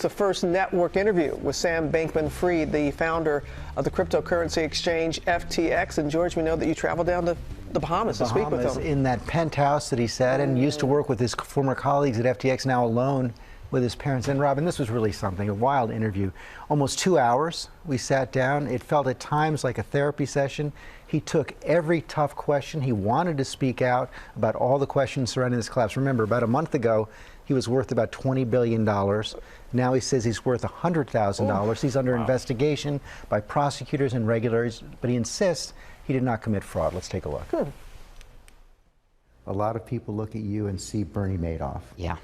the first network interview with Sam Bankman-Fried, the founder of the cryptocurrency exchange FTX. And George, we know that you traveled down to the Bahamas to speak with him. In that penthouse that he said, and used to work with his former colleagues at FTX, now alone with his parents. And Robin, this was really something, a wild interview. Almost 2 hours we sat down. It felt at times like a therapy session. He took every tough question. He wanted to speak out about all the questions surrounding this collapse. Remember, about a month ago, he was worth about $20 billion. Now he says he's worth $100,000. He's under investigation by prosecutors and regulators, but he insists he did not commit fraud. Let's take a look. A lot of people look at you and see Bernie Madoff. Yeah.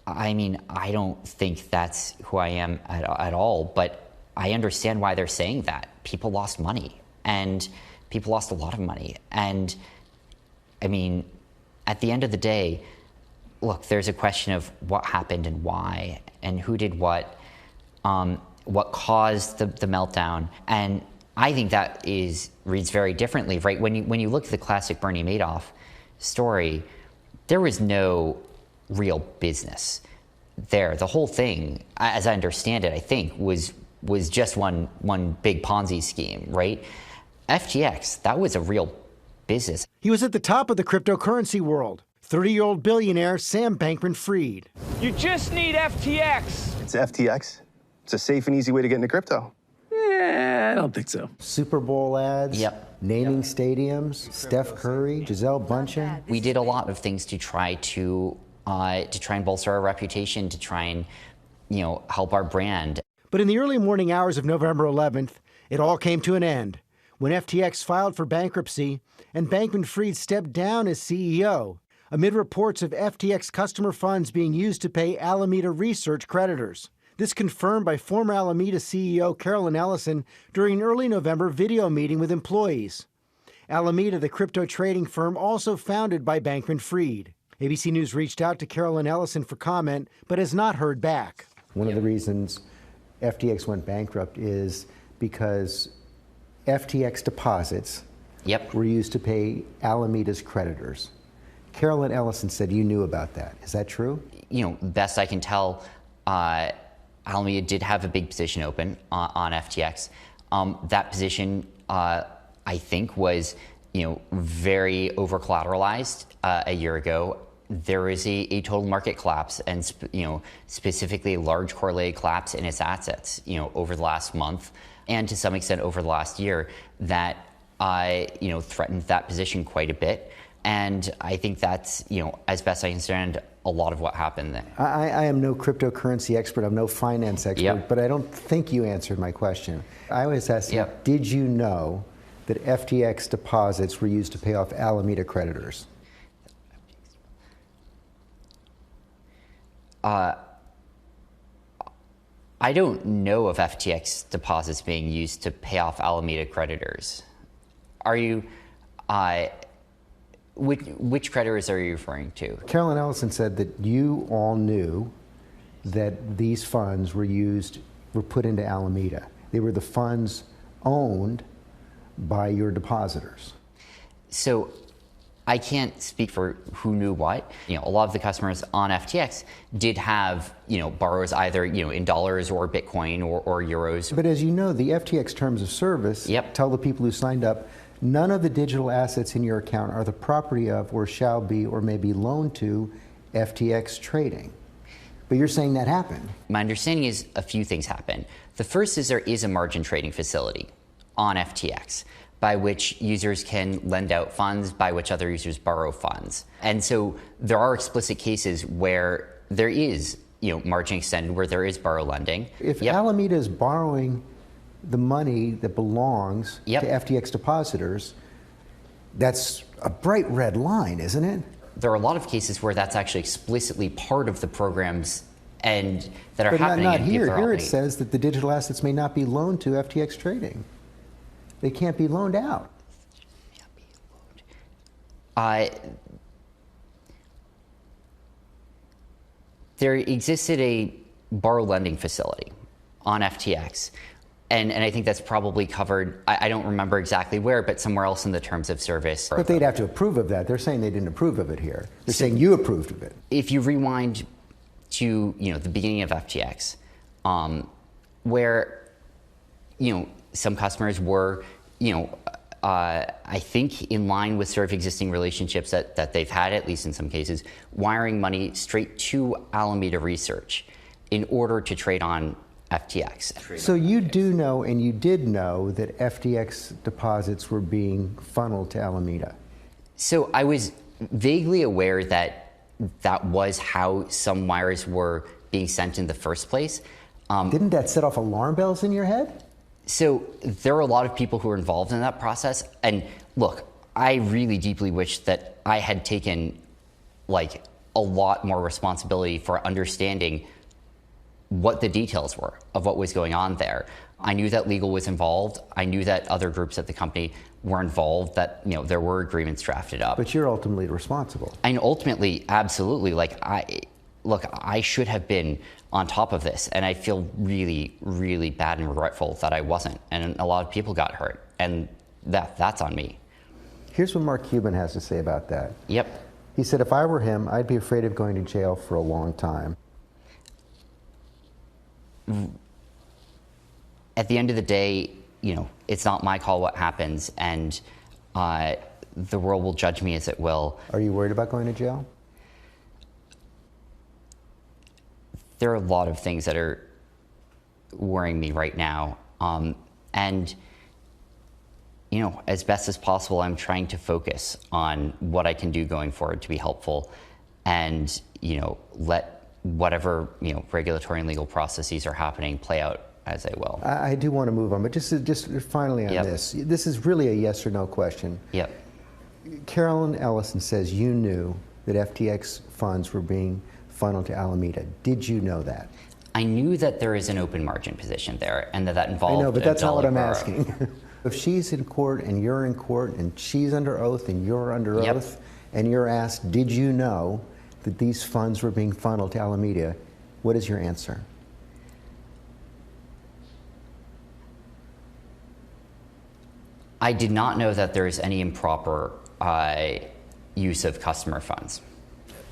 I mean, I don't think that's who I am at all, but I understand why they're saying that. People lost money, and people lost a lot of money. And I mean, at the end of the day, look, there's a question of what happened and why, and who did what caused the meltdown. And I think that reads very differently, right? When you look at the classic Bernie Madoff story, there was no real business there. The whole thing, as I understand it, I think was just one big Ponzi scheme, right? FTX, that was a real business. He was at the top of the cryptocurrency world. 30-year-old billionaire Sam Bankman-Fried. You just need FTX. It's FTX. It's a safe and easy way to get into crypto. I don't think so. Super Bowl ads, naming stadiums, Steph Curry, Gisele Bündchen. We did a lot of things to try and bolster our reputation, to try and, help our brand. But in the early morning hours of November 11th, it all came to an end when FTX filed for bankruptcy and Bankman-Fried stepped down as CEO amid reports of FTX customer funds being used to pay Alameda Research creditors. This confirmed by former Alameda CEO Carolyn Ellison during an early November video meeting with employees. Alameda, the crypto trading firm also founded by Bankman-Fried. ABC News reached out to Carolyn Ellison for comment, but has not heard back. One of the reasons FTX went bankrupt is because FTX deposits were used to pay Alameda's creditors. Carolyn Ellison said you knew about that. Is that true? Best I can tell, Alameda did have a big position open on FTX. That position, I think, was very over collateralized a year ago. There was a total market collapse, and specifically a large correlated collapse in its assets over the last month, and to some extent over the last year, that threatened that position quite a bit. And I think that's, as best I understand, a lot of what happened there. I am no cryptocurrency expert. I'm no finance expert, but I don't think you answered my question. I was asking, did you know that FTX deposits were used to pay off Alameda creditors? I don't know of FTX deposits being used to pay off Alameda creditors. Are you, which creditors are you referring to? Carolyn Ellison said that you all knew that these funds were put into Alameda. They were the funds owned by your depositors. So I can't speak for who knew what. A lot of the customers on FTX did have, borrows either, in dollars or Bitcoin or euros. But as you know, the FTX terms of service tell the people who signed up, none of the digital assets in your account are the property of or shall be or may be loaned to FTX trading. But you're saying that happened. My understanding is a few things happened. The first is there is a margin trading facility on FTX by which users can lend out funds, by which other users borrow funds. And so there are explicit cases where there is, margin extended, where there is borrow lending. If Alameda is borrowing the money that belongs to FTX depositors, that's a bright red line, isn't it? There are a lot of cases where that's actually explicitly part of the programs and that are but happening. Not here. Here it says that the digital assets may not be loaned to FTX trading. They can't be loaned out. There existed a borrow lending facility on FTX. And I think that's probably covered, I don't remember exactly where, but somewhere else in the terms of service. But they'd have to approve of that. They're saying they didn't approve of it here. They're saying you approved of it. If you rewind to, the beginning of FTX, where, some customers were, I think in line with sort of existing relationships that they've had, at least in some cases, wiring money straight to Alameda Research in order to trade on FTX. So you do know, and you did know, that FTX deposits were being funneled to Alameda. So I was vaguely aware that that was how some wires were being sent in the first place. Didn't that set off alarm bells in your head? So there were a lot of people who were involved in that process. And look, I really deeply wish that I had taken like a lot more responsibility for understanding what the details were of what was going on there. I knew that legal was involved. I knew that other groups at the company were involved, that there were agreements drafted up. But you're ultimately responsible. And ultimately, absolutely, I should have been on top of this, and I feel really, really bad and regretful that I wasn't. And a lot of people got hurt, and that's on me. Here's what Mark Cuban has to say about that. Yep. He said, if I were him, I'd be afraid of going to jail for a long time. At the end of the day, it's not my call what happens, and the world will judge me as it will. Are you worried about going to jail? There are a lot of things that are worrying me right now. And, as best as possible, I'm trying to focus on what I can do going forward to be helpful and, let whatever, regulatory and legal processes are happening play out as they will. I do want to move on, but just finally on this. This is really a yes or no question. Yep. Carolyn Ellison says you knew that FTX funds were being funneled to Alameda. Did you know that? I knew that there is an open margin position there and that involved I know, but that's not what I'm dollar. asking. If she's in court and you're in court and she's under oath and you're under oath and you're asked, did you know that these funds were being funneled to Alameda, what is your answer? I did not know that there is any improper use of customer funds.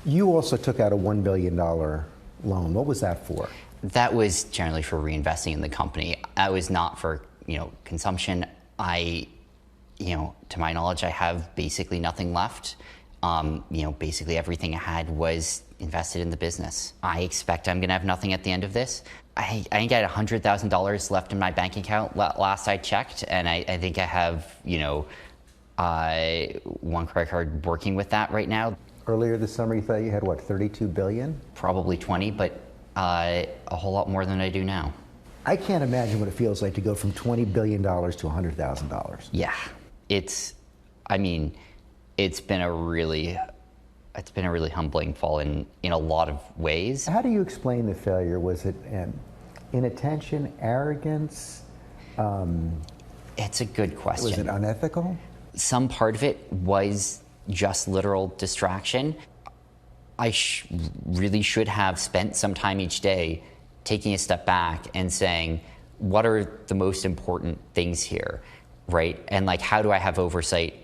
You also took out a $1 billion loan. What was that for? That was generally for reinvesting in the company. That was not for, consumption. To my knowledge, I have basically nothing left. Basically everything I had was invested in the business. I expect I'm gonna have nothing at the end of this. I think I had $100,000 left in my bank account last I checked, and I think I have, one credit card working with that right now. Earlier this summer, you thought you had, what, 32 billion? Probably 20, but a whole lot more than I do now. I can't imagine what it feels like to go from $20 billion to $100,000. Yeah, it's been a really humbling fall in a lot of ways. How do you explain the failure? Was it inattention, arrogance? It's a good question. Was it unethical? Some part of it was just literal distraction. I really should have spent some time each day taking a step back and saying, what are the most important things here, right? And how do I have oversight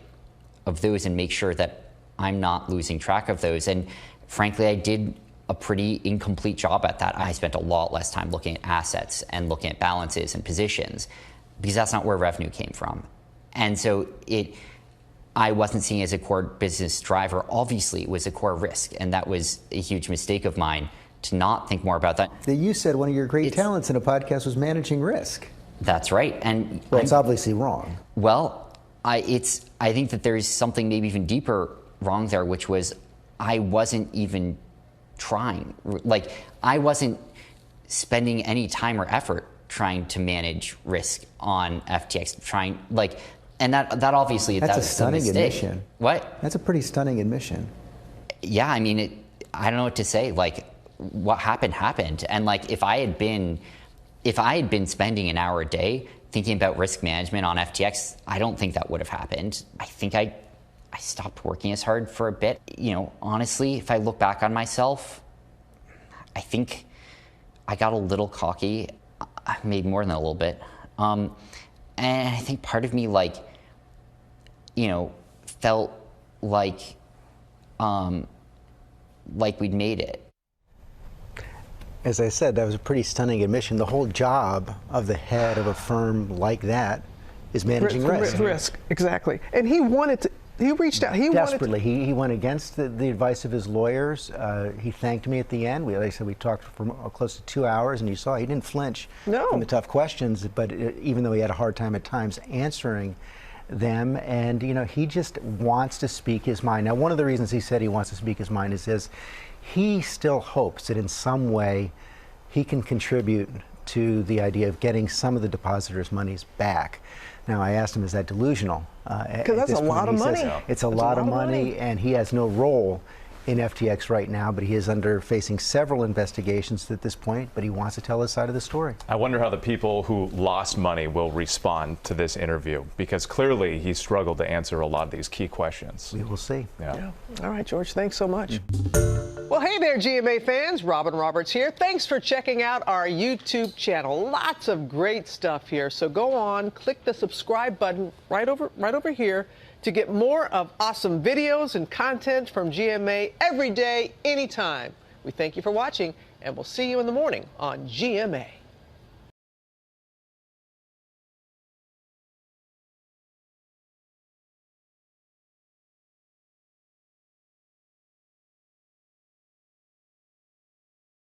of those and make sure that I'm not losing track of those? And frankly, I did a pretty incomplete job at that. I spent a lot less time looking at assets and looking at balances and positions because that's not where revenue came from. And so I wasn't seeing it as a core business driver. Obviously, it was a core risk, and that was a huge mistake of mine to not think more about that. You said one of your great talents in a podcast was managing risk. That's right. And well, it's obviously wrong. Well, I think that there's something maybe even deeper wrong there, which was I wasn't even trying. I wasn't spending any time or effort trying to manage risk on FTX. And that obviously that's a stunning admission. What? That's a pretty stunning admission. Yeah, I don't know what to say. What happened. And if I had been spending an hour a day thinking about risk management on FTX, I don't think that would have happened. I think I stopped working as hard for a bit. Honestly, if I look back on myself, I think I got a little cocky. I made more than a little bit. And I think part of me felt like we'd made it. As I said, that was a pretty stunning admission. The whole job of the head of a firm like that is managing risk. Risk, exactly. And he wanted to. He reached out. He Desperately. wanted to, he went against the advice of his lawyers. He thanked me at the end. Like I said, we talked for close to 2 hours, and you saw he didn't flinch from the tough questions, but even though he had a hard time at times answering them, and he just wants to speak his mind. Now, one of the reasons he said he wants to speak his mind is he still hopes that in some way he can contribute to the idea of getting some of the depositors' monies back. Now, I asked him, is that delusional? Because that's a lot of money. It's a lot of money, and he has no role in FTX right now, but he is facing several investigations at this point, but he wants to tell his side of the story. I wonder how the people who lost money will respond to this interview, because clearly he struggled to answer a lot of these key questions. We will see. Yeah. All right, George, thanks so much. Well, hey there, GMA fans. Robin Roberts here. Thanks for checking out our YouTube channel. Lots of great stuff here. So go on, click the subscribe button right over here to get more of awesome videos and content from GMA every day, anytime. We thank you for watching, and we'll see you in the morning on GMA.